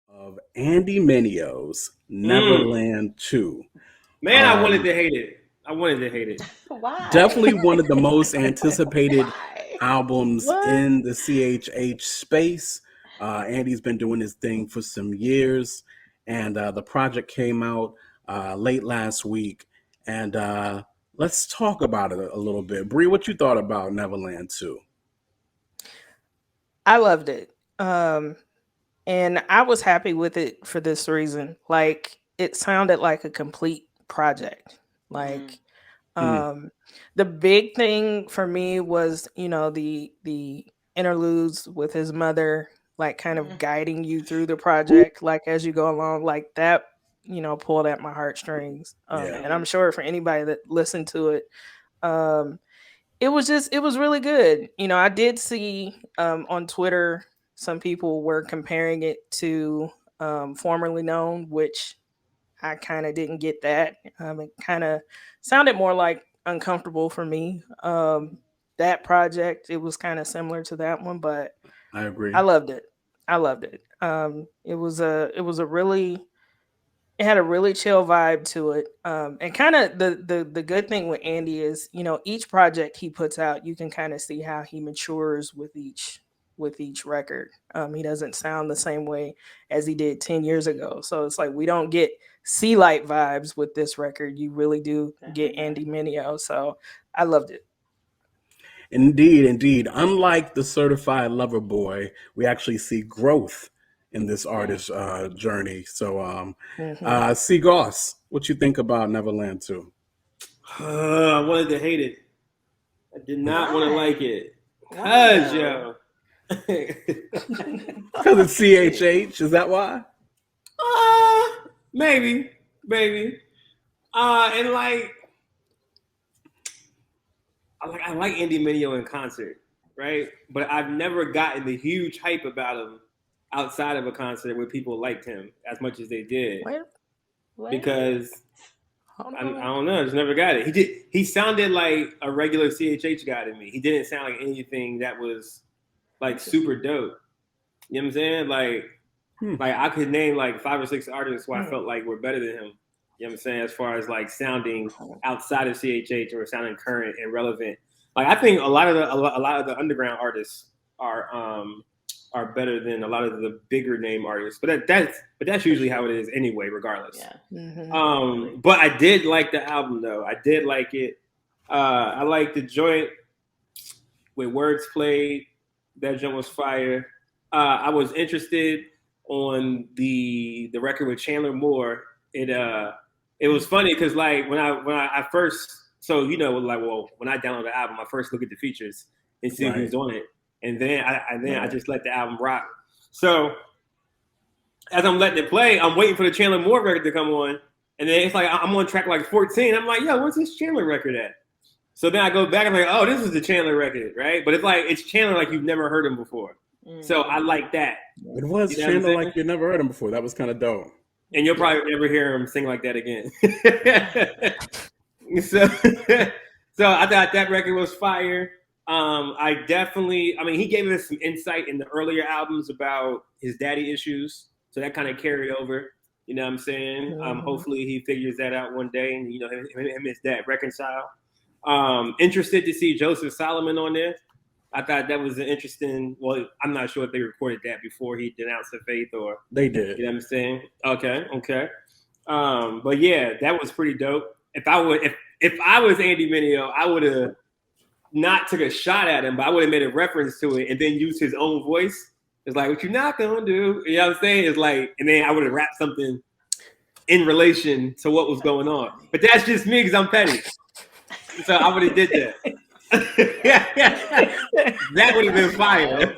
of Andy Mineo's Mm. Neverland 2. Man, I wanted Um, to hate it. I wanted to hate it. Definitely Why? one of the most anticipated Why? albums What? in the CHH space. Andy's been doing his thing for some years, and the project came out late last week. And let's talk about it a little bit. Bree, what you thought about Neverland 2? I loved it. And I was happy with it for this reason. Like it sounded like a complete project. Mm. Like Hmm. the big thing for me was, the interludes with his mother, like kind of Mm. guiding you through the project, like as you go along, like that, pulled at my heartstrings. Yeah. And I'm Mm. sure for anybody that listened to it, um, it was really good. I did see on Twitter some people were comparing it to formerly known, which I kind of didn't get that. It kind of sounded more like uncomfortable for me. That project, it was kind of similar to that one, but I I agree. loved it. I loved it. It had a really chill vibe to it. And kind of the good thing with Andy is, each project he puts out, you can kind of see how he matures with each record. He doesn't sound the same way as he did 10 years ago. So it's like we don't get Sea Light vibes with this record. You really do get Definitely not. Andy Mineo. So I loved it. Indeed, indeed. Unlike the certified lover boy, we actually see growth in this Right. artist's journey. So, Hmm. C. Goss, what you think about Neverland 2? I wanted to hate it. I did not want to like Why? it. Why Cause though? yo. Because it's CHH, is that why? Maybe, maybe. And like I like Andy Mineo in concert, right? But I've never gotten the huge hype about him outside of a concert where people liked him as much as they did. Wait, What? Because hold I on. don't know, I just never got it. He sounded like a regular CHH guy to me. He didn't sound like anything that was like super Interesting. dope. You know what I'm saying? Hmm. Like I could name like 5 or 6 artists who I Hmm. felt like were better than him. You know what I'm saying? As far as like sounding outside of CHH or sounding current and relevant. Like I think a lot of the underground artists are are better than a lot of the bigger name artists. But that's For usually how sure. it is anyway, regardless. Yeah. Hmm. Definitely. But I did like the album though. I did like it. I like the joint with words played. That joint was fire. I was interested on the record with Chandler Moore. It was funny because like when I first, so like, well, when I download the album, I first look at the features and see Right. who's on it, and then I just let the album rock. So as I'm letting it play, I'm waiting for the Chandler Moore record to come on, and then it's like I'm on track like 14. I'm like, yo, where's this Chandler record at? So then I go back and I'm like, oh, this is the Chandler record, right? But it's like it's Chandler like you've never heard him before. So I Mm-hmm. like that. It was You know what I'm Chandler saying? like you never heard him before. That was kind of dope. And you'll Yeah. probably never hear him sing like that again. so so I thought that record was fire. I mean, he gave us some insight in the earlier albums about his daddy issues. So that kind of carried over. You know what I'm saying? Hmm. Hopefully he figures that out one day and, him and his dad reconcile. Interested to see Joseph Solomon on there. I thought that was an interesting. Well, I'm not sure if they recorded that before he denounced the faith or They did. you know what I'm saying. Okay, okay. But yeah, that was pretty dope. If I was Andy Mineo, I would have not took a shot at him, but I would have made a reference to it and then used his own voice. It's like, what you not gonna do? You know what I'm saying? It's like, and then I would have rapped something in relation to what was going on. But that's just me because I'm petty. So I would have did that. That would have been fire.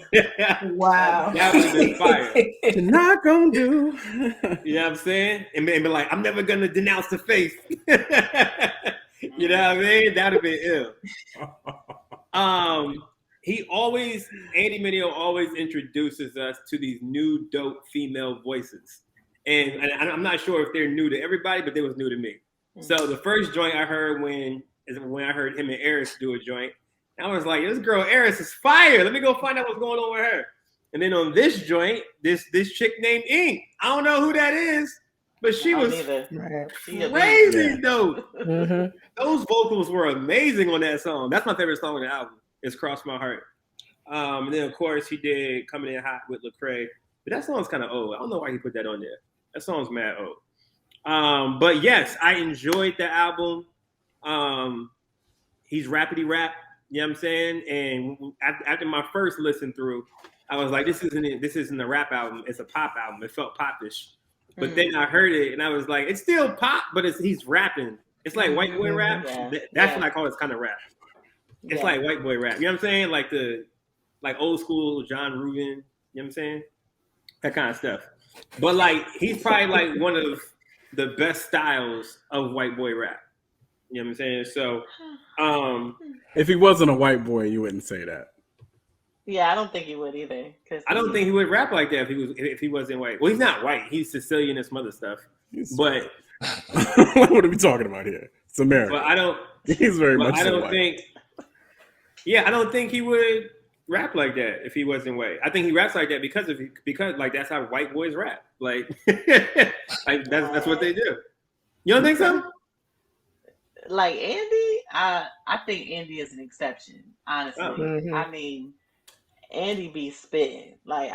Wow. That would have been fire. You're not gonna do. You know what I'm saying? And be like, I'm never gonna denounce the faith. You know what I mean? That would have been ill. Um, Andy Mineo always introduces us to these new dope female voices. And I'm not sure if they're new to everybody, but they was new to me. So the first joint I heard is when I heard him and Eris do a joint. I was like, this girl Eris is fire. Let me go find out what's going on with her. And then on this joint, this chick named Ink. I don't know who that is, but she was crazy dope. Mm-hmm. Those vocals were amazing on that song. That's my favorite song on the album. It's Cross My Heart. And then of course he did Coming In Hot with Lecrae. But that song's kind of old. I don't know why he put that on there. That song's mad old. But yes, I enjoyed the album. He's rapidy rap, you know what I'm saying? And after my first listen through, I was like, this isn't a rap album, it's a pop album. It felt popish. But then I heard it and I was like, it's still pop, but he's rapping. It's like white boy rap. Yeah. That's what I call this kind of rap. It's like white boy rap. You know what I'm saying? Like old school John Rubin, you know what I'm saying? That kind of stuff. But like he's probably like one of the best styles of white boy rap. You know what I'm saying? So if he wasn't a white boy, you wouldn't say that. Yeah, I don't think he would either. I don't think he would rap like that if he wasn't white. Well, he's not white. He's Sicilian and some other stuff. But what are we talking about here? It's America. But I don't. He's very much. I don't think. Yeah, I don't think he would rap like that if he wasn't white. I think he raps like that because like that's how white boys rap. Like, like that's what they do. You don't think so? Like Andy, I think Andy is an exception. Honestly, I mean, Andy be spitting like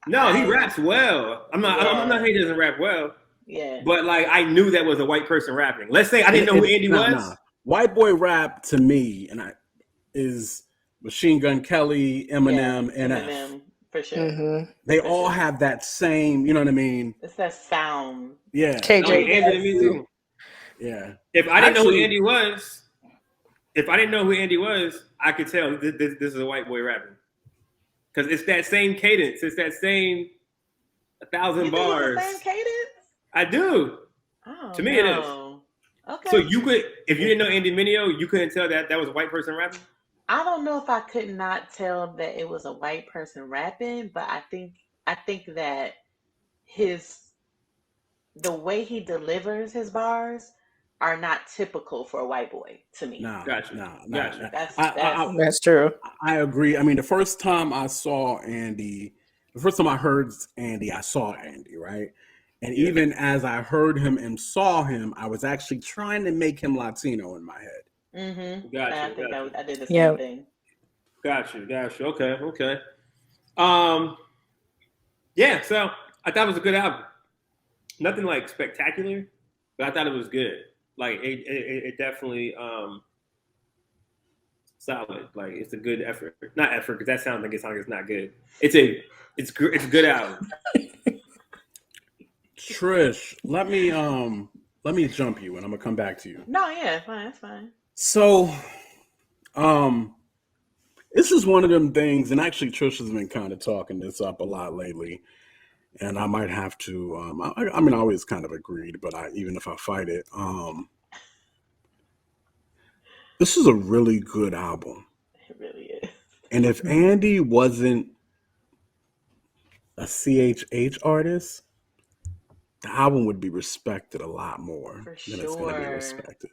he raps well. I'm not saying he doesn't rap well. Yeah, but like I knew that was a white person rapping. Let's say I didn't know who Andy was. Nah. White boy rap to me is Machine Gun Kelly, Eminem, and Eminem for sure. Mm-hmm. They all have that same, you know what I mean? It's that sound. Yeah. KJ. Andy, me too. Yeah. If I didn't know who Andy was, I could tell this is a white boy rapping. Because it's that same cadence. It's that same 1,000 bars. It's the same cadence? I do. Oh, to me, it is. Okay. So you could, if you didn't know Andy Mineo, you couldn't tell that was a white person rapping? I don't know if I could not tell that it was a white person rapping, but I think that the way he delivers his bars are not typical for a white boy to me. No, gotcha. That's true. I agree. I mean, the first time I heard Andy, I saw Andy, right? And even as I heard him and saw him, I was actually trying to make him Latino in my head. Mm-hmm. Gotcha. I think I did the same thing. Gotcha. Okay. Yeah, so I thought it was a good album. Nothing like spectacular, but I thought it was good. Like it definitely solid. Like it's a good effort. Not effort because that sounds like it's not good. It's a good album. Trish, let me jump you and I'm gonna come back to you. No, yeah, fine, that's fine. So, this is one of them things, and actually Trish has been kind of talking this up a lot lately, and I might have to. I mean, I always kind of agreed, but even if I fight it, this is a really good album. It really is. And if Andy wasn't a CHH artist, the album would be respected a lot more than it's going to be respected.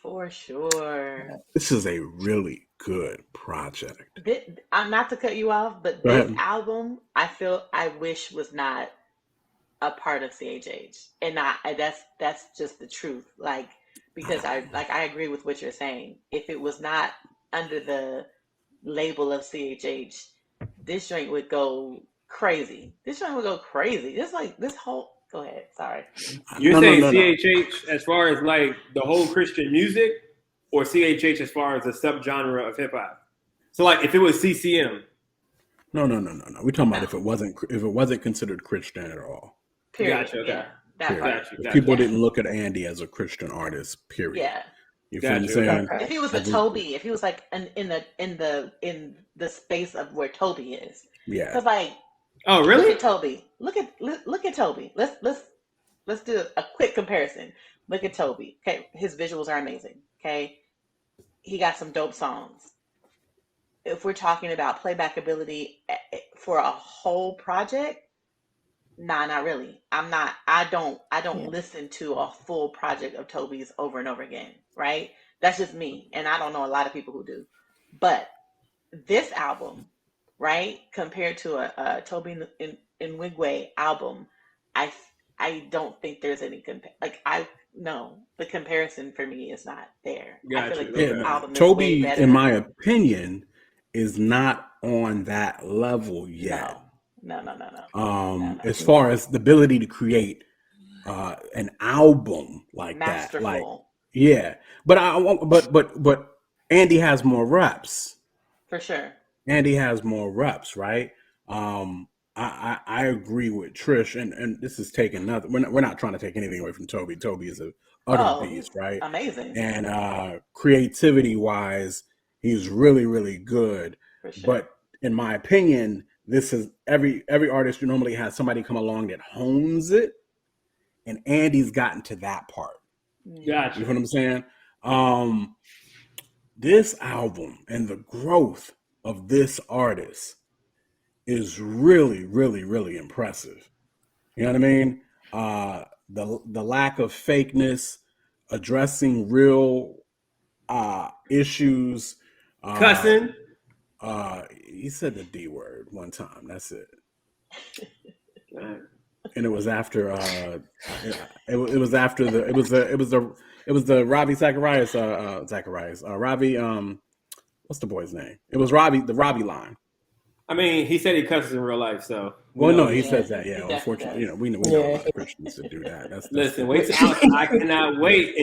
For sure. This is a really good project. I'm not to cut you off, but this album, I wish was not a part of CHH, and that's just the truth. Like because I agree with what you're saying. If it was not under the label of CHH, this joint would go crazy. It's like this whole. Go ahead. Sorry. You're saying CHH as far as like the whole Christian music, or CHH as far as the subgenre of hip hop? So like if it was CCM. No. We're talking about if it wasn't considered Christian at all. Period. Gotcha. Okay. Yeah, Gotcha. People didn't look at Andy as a Christian artist. Period. Yeah. You feel what I'm saying? If he was a Toby, if he was like in the space of where Toby is. Yeah. Because like. Oh really? Look at Toby. Look at Toby. Let's do a quick comparison. Look at Toby. Okay, his visuals are amazing. Okay, he got some dope songs. If we're talking about playback ability for a whole project, nah, not really. I don't listen to a full project of Toby's over and over again. Right? That's just me, and I don't know a lot of people who do. But this album, right? Compared to a Toby in Wigway album, I I don't think there's any like I no, the comparison for me is not there. I feel Gotcha. like this Yeah, Okay. album is way Toby, in better. my opinion, is not on that level yet. No, no, no, no, no, no, no. As far as the ability to create an album like that, like Masterful yeah. But I won't- but Andy has more reps. for sure. Andy has more reps, right? Um, I agree with Trish, and this is taking nothing. We're not trying to take anything away from Toby. Toby is a utter Oh, beast, he's right? amazing And creativity wise, he's really really good. for sure. But in my opinion, this is every artist you normally has somebody come along that hones it, and Andy's gotten to that part. You Gotcha. know what I'm saying? This album and the growth of this artist is really, really, really impressive. You know what I mean? The lack of fakeness, addressing real issues. Cussing. He said the D word one time. That's it. Alright. And it was after it was after the it was the Ravi Zacharias Ravi what's the boy's name? It was Robbie, the Robbie line. I mean, he said he cusses in real life, so Well, no, he Yeah, says that. he Yeah, definitely unfortunately, does. we know a lot of Christians that do that. Listen, wait till I cannot wait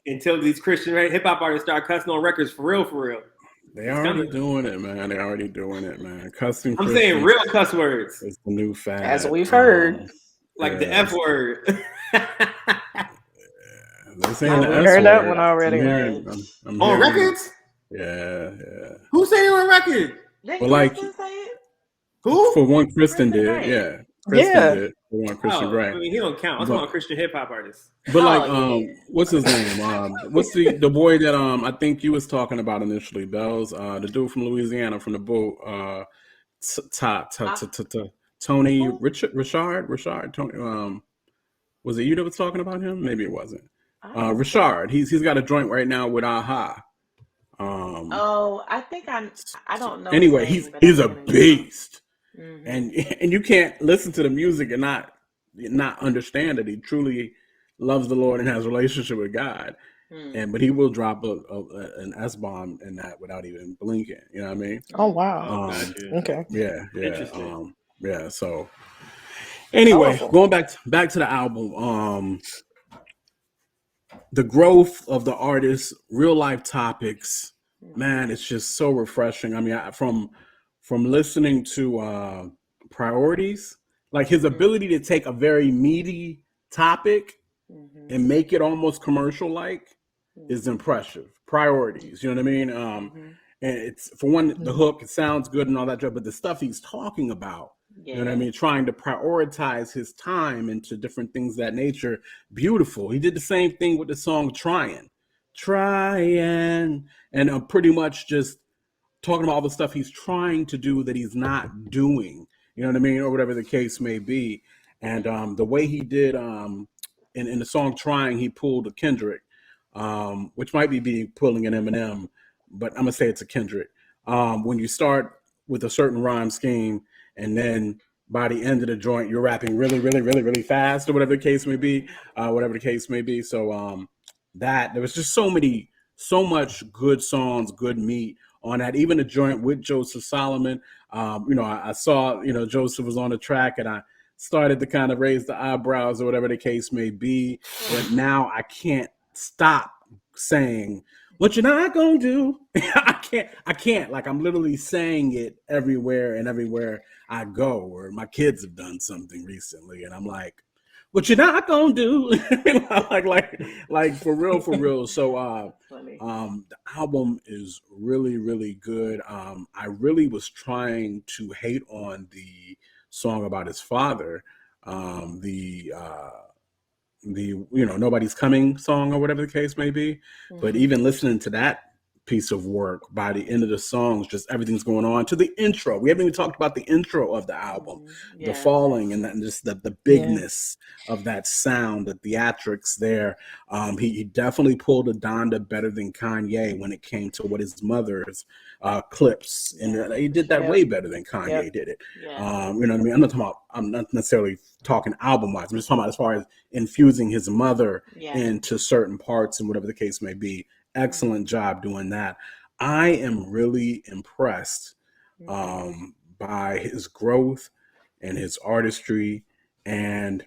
until these Christian hip hop artists start cussing on records for real, for real. They already doing it, man. They already doing it, man. Cussing. I'm saying real cuss words, is the new fad. As we've heard. like the F word. They're saying the we S heard that word. one already. I'm On hearing- records? Yeah. Who's saying it on record? Did Well, like- Kristen say it? Who? For one, Kristen Kristen did. Gray. Yeah, Kristen Yeah. did. For one, Kristen Oh, Gray. I mean, he don't count. I'm talking about Christian hip hop artists. But Oh, like, yeah. what's his name? What's the boy that I think you was talking about initially, Bells? The dude from Louisiana from the boat. Tony Richard Tony. Was it you that was talking about him? Maybe it wasn't. Richard. He's got a joint right now with Aha. Oh, I think I don't know. Anyway, his name, but he's I a think I know. beast, Mhm. and you can't listen to the music and not understand that he truly loves the Lord and has a relationship with God. But he will drop an S-bomb in that without even blinking. You know what I mean? Oh wow. Oh, gotcha. Okay. Yeah. Interesting. So anyway, Powerful. going back to the album, the growth of the artist, real life topics, man, it's just so refreshing. I mean, from listening to Priorities, like his ability to take a very meaty topic and make it almost commercial like is impressive. Priorities, you know what I mean? And it's, for one, the hook, it sounds good and all that, but the stuff he's talking about, you know what I mean? Trying to prioritize his time into different things of that nature. Beautiful. He did the same thing with the song Trying. And pretty much just talking about all the stuff he's trying to do that he's not doing. You know what I mean? Or whatever the case may be. And the way he did in the song Trying, he pulled a Kendrick, which might be pulling an Eminem, but I'm going to say it's a Kendrick. When you start with a certain rhyme scheme and then by the end of the joint, you're rapping really, really, really, really fast or whatever the case may be, So that there was just so much good songs, good meat on that. Even the joint with Joseph Solomon, I saw, Joseph was on the track and I started to kind of raise the eyebrows or whatever the case may be. But now I can't stop saying, what you're not gonna do. I can't. Like, I'm literally saying it everywhere I go, or my kids have done something recently, and I'm like, what you're not gonna do. like for real. So the album is really, really good. I really was trying to hate on the song about his father, the Nobody's Coming song or whatever the case may be. But even listening to that piece of work. By the end of the songs, just everything's going on to the intro. We haven't even talked about the intro of the album, the Yeah. falling and just the bigness of that sound, the theatrics there. He definitely pulled a Donda better than Kanye when it came to what his mother's clips, and he did that way better than Kanye did it. Yeah. You know what I mean? I'm not necessarily talking album wise. I'm just talking about as far as infusing his mother into certain parts and whatever the case may be. Excellent job doing that. I am really impressed by his growth and his artistry. And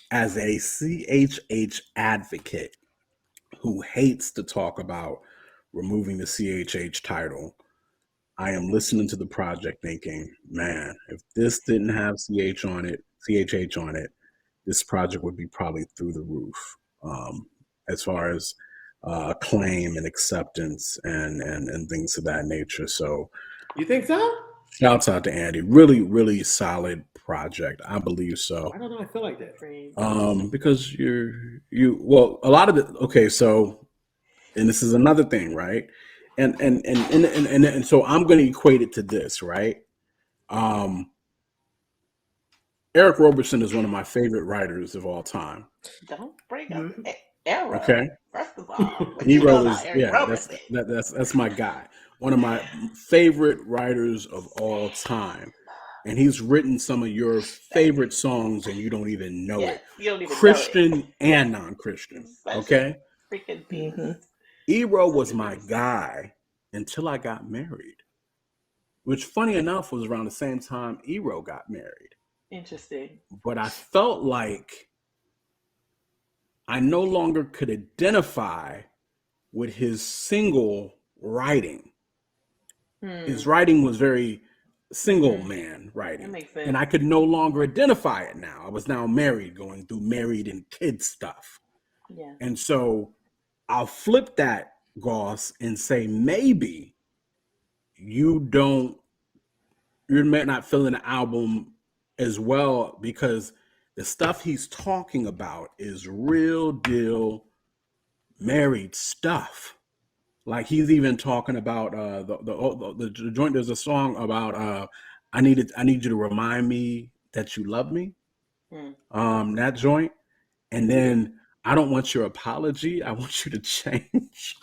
as a CHH advocate who hates to talk about removing the CHH title, I am listening to the project thinking, man, if this didn't have CHH on it, this project would be probably through the roof, as far as acclaim and acceptance and things of that nature. So, you think so? Shouts out to Andy. Really, really solid project. I believe so. I don't know. I feel like that. Because well, a lot of it. Okay, so, and this is another thing, right? And so I'm going to equate it to this, right? Eric Roberson is one of my favorite writers of all time. Don't bring up era. Okay. First of all, what He you know wrote about Eric Roberson? that's my guy. One of my favorite writers of all time. And he's written some of your favorite songs and you don't even know it. You don't even Christian know it. And non-Christian. Okay? Freaking beast. Ebro was my guy until I got married. Which, funny enough, was around the same time Ebro got married. Interesting. But I felt like I no longer could identify with his single writing. His writing was very single man writing. That makes sense. And I could no longer identify it now. I was now married, going through married and kid stuff. Yeah. And so I'll flip that, Goss, and say maybe you're not feeling the album as well because the stuff he's talking about is real deal married stuff. Like he's even talking about the joint. There's a song about I need you to remind me that you love me. That joint, and then I don't want your apology. I want you to change.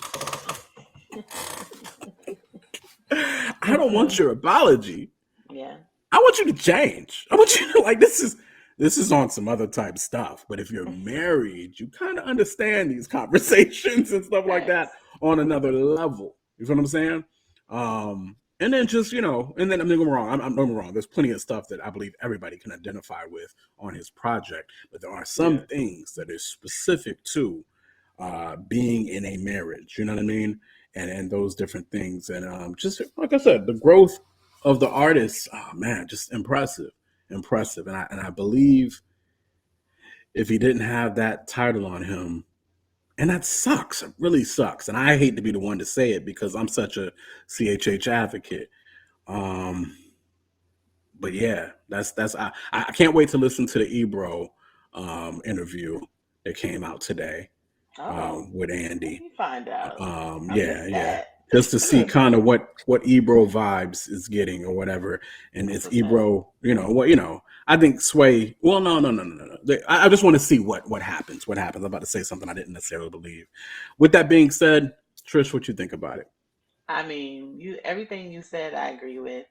I don't want your apology. Yeah. I want you to change. I want you to this is on some other type stuff. But if you're married, you kind of understand these conversations and stuff like that on another level. You know what I'm saying? And then just, and then I'm wrong. I'm wrong. There's plenty of stuff that I believe everybody can identify with on his project. But there are some things that are specific to being in a marriage. You know what I mean? And those different things. And just like I said, the growth of the artist, oh man, just impressive. And I believe if he didn't have that title on him, and that sucks, it really sucks. And I hate to be the one to say it because I'm such a CHH advocate. But yeah, I can't wait to listen to the Ebro interview that came out today with Andy. Let me find out. Yeah. Just to see kind of what Ebro vibes is getting or whatever. And it's Ebro, I think Sway, well, no. I just want to see what happens. I'm about to say something I didn't necessarily believe. With that being said, Trish, what you think about it? I mean, everything you said, I agree with.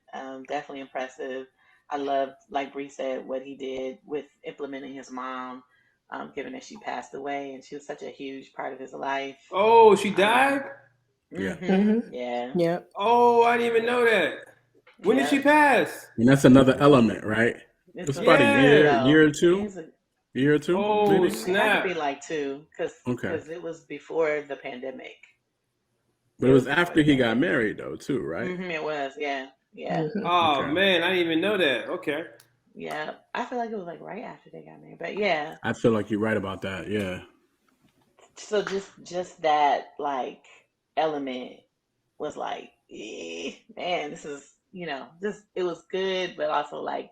Definitely impressive. I loved, like Bree said, what he did with implementing his mom, given that she passed away, and she was such a huge part of his life. Oh, she died? Yeah. Yeah. Oh, I didn't even know that. When did she pass? And that's another element, right? It's about a year or two. Oh, maybe? snap. It had to be like 2, because it was before the pandemic. But it was after he got married, though, too, right? It was, yeah. Oh, man, I didn't even know that. Okay. Yeah, I feel like it was like right after they got married, but yeah. I feel like you're right about that, yeah. So just that like element was like, man, this is just it was good, but also like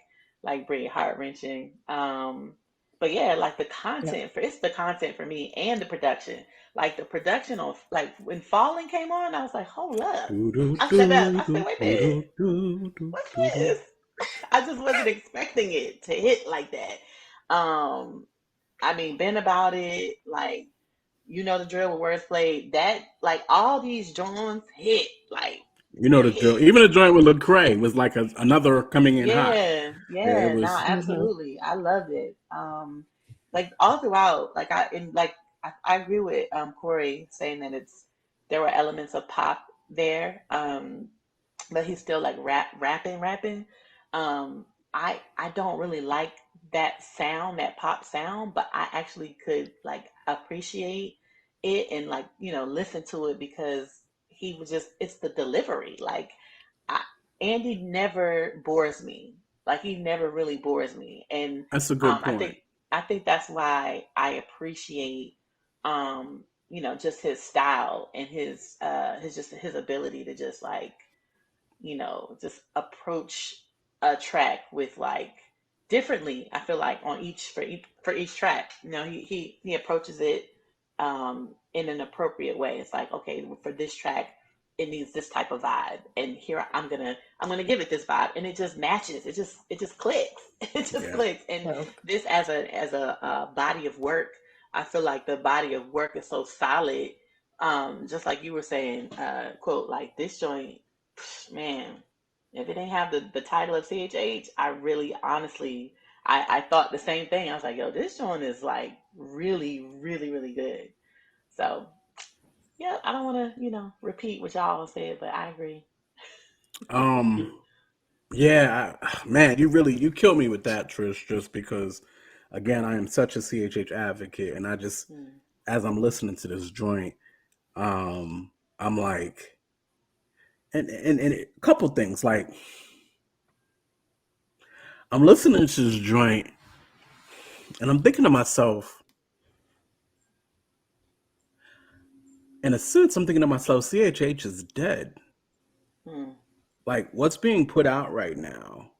Brie, heart wrenching. But but yeah, like the Yep. content for it's the content for me and the production. Like the production on like when Falling came on, I was like, hold up. Do, do, I stepped out. do, I said, do, wait a do, minute, do, do, do, what's do, do. this? I just wasn't expecting it to hit like that. I mean, been about it, like you know the drill with words played. That like all these joints hit, like You know the drill. hit. Even the joint with Lecrae was like another coming in hot. Yeah, Yeah, it yeah, no, was. Hmm. absolutely. I loved it. Like all throughout, like I agree with Corey saying that there were elements of pop there. But he's still like rapping. Um, I don't really like that sound, that pop sound, but I actually could like appreciate it and like, listen to it because he was just it's the delivery. Like I, Andy never bores me. Like he never really bores me, and That's a good I point. think that's why I appreciate just his style and his ability to just like just approach a track with like differently. I feel like on each track, he approaches it in an appropriate way. It's like, okay, for this track, it needs this type of vibe, and here I'm gonna give it this vibe, and it just matches. It just clicks. It just Yeah. clicks. And Yeah. this as a body of work, I feel like the body of work is so solid. Just like you were saying, quote, like this joint, man, if it didn't have the title of CHH, I really honestly I thought the same thing. I was like, yo, this joint is like really, really, really good. So yeah, I don't want to, repeat what y'all said, but I agree. Um. Yeah. Man, you killed me with that, Trish. Just because, again, I am such a CHH advocate, and I just Mm, as I'm listening to this joint, I'm like, and a couple things like I'm listening to this joint, and I'm thinking to myself, in a sense, I'm thinking to myself, CHH is dead. mm, Like what's being put out right now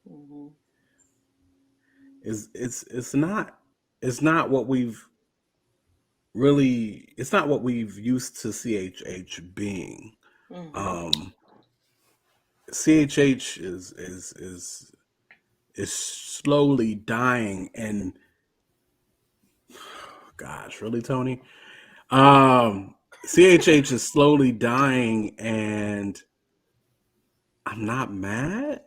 mm-hmm, is it's not what we've really it's not what we've used to CHH being. mm-hmm. Um, CHH is slowly dying, and gosh, really, Tony? CHH is slowly dying, and I'm not mad.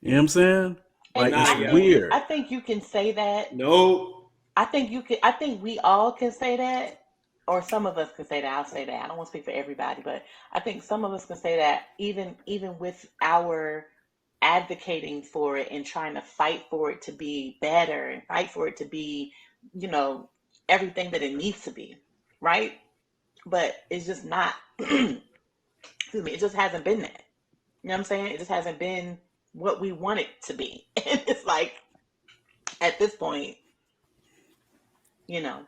You know what I'm saying? And Like Nah, it's yo, I weird. think you can say that. nope. I think we all can say that, or some of us can say that. I'll say that. I don't want to speak for everybody, but I think some of us can say that even with our advocating for it and trying to fight for it to be better and fight for it to be, you know, everything that it needs to be, right? But it's just not. Excuse me. It just hasn't been that. You know what I'm saying? It just hasn't been what we want it to be. And it's like at this point, you know,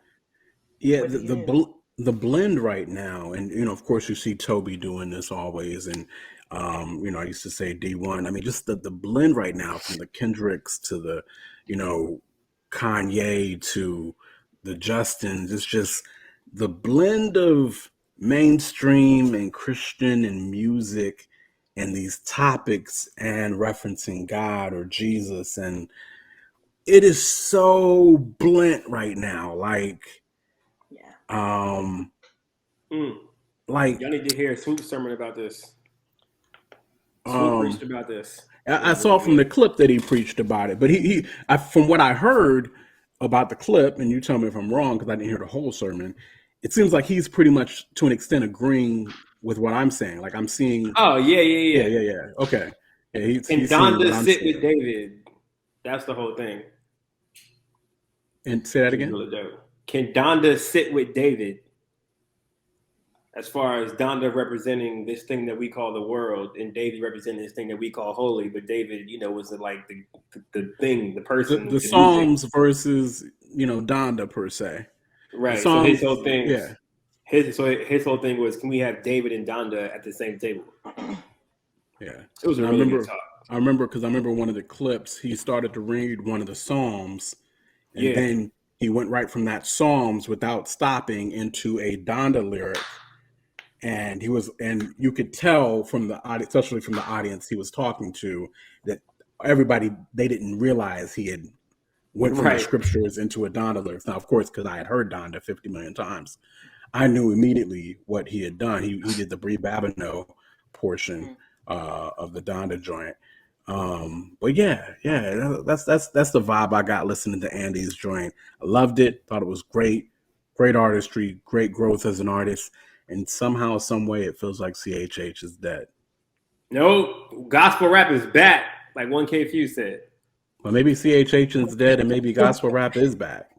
Yeah, what do you do? the blend right now, and of course, you see Toby doing this always, and I used to say D1. I mean, just the blend right now, from the Kendricks to the, you know, Kanye to the Justins. It's just the blend of mainstream and Christian and music, and these topics and referencing God or Jesus, and it is so blent right now. Yeah. Um, Mm. like Y'all need to hear Swoop's sermon about this. Swoop preached um, about this. It I was saw really from the good. clip that he preached about it, but from what I heard about the clip, and you tell me if I'm wrong because I didn't hear the whole sermon. It seems like he's pretty much to an extent agreeing with what I'm saying. Like I'm seeing, Oh yeah, yeah, yeah, yeah. yeah, yeah. Okay, yeah, Can he's seeing what Donda I'm sit with seeing. David? That's the whole thing. And say that Which is again. really dope. Can Donda sit with David? As far as Donda representing this thing that we call the world, and David representing this thing that we call holy, but David, was like the thing, the The person, the music, Psalms versus Donda per se. The right? So his Psalms, whole thing, yeah, his whole thing was, can we have David and Donda at the same table? yeah. It was And a I really good remember talk. I remember one of the clips. He started to read one of the Psalms, and Yeah. then he went right from that Psalms without stopping into a Donda lyric. And you could tell from the audience, especially from the audience he was talking to, that everybody, they didn't realize he had went from the Right. scriptures into a Donda lyrics. Now, of course, because I had heard Donda 50 million times, I knew immediately what he had done. He did the Brie Babineau portion of the Donda joint. But yeah, that's the vibe I got listening to Andy's joint. I loved it. Thought it was great artistry, great growth as an artist, and somehow, some way, it feels like CHH is dead. No, gospel rap is back, like 1K Few said. Well, maybe CHH is dead, and maybe gospel rap is back.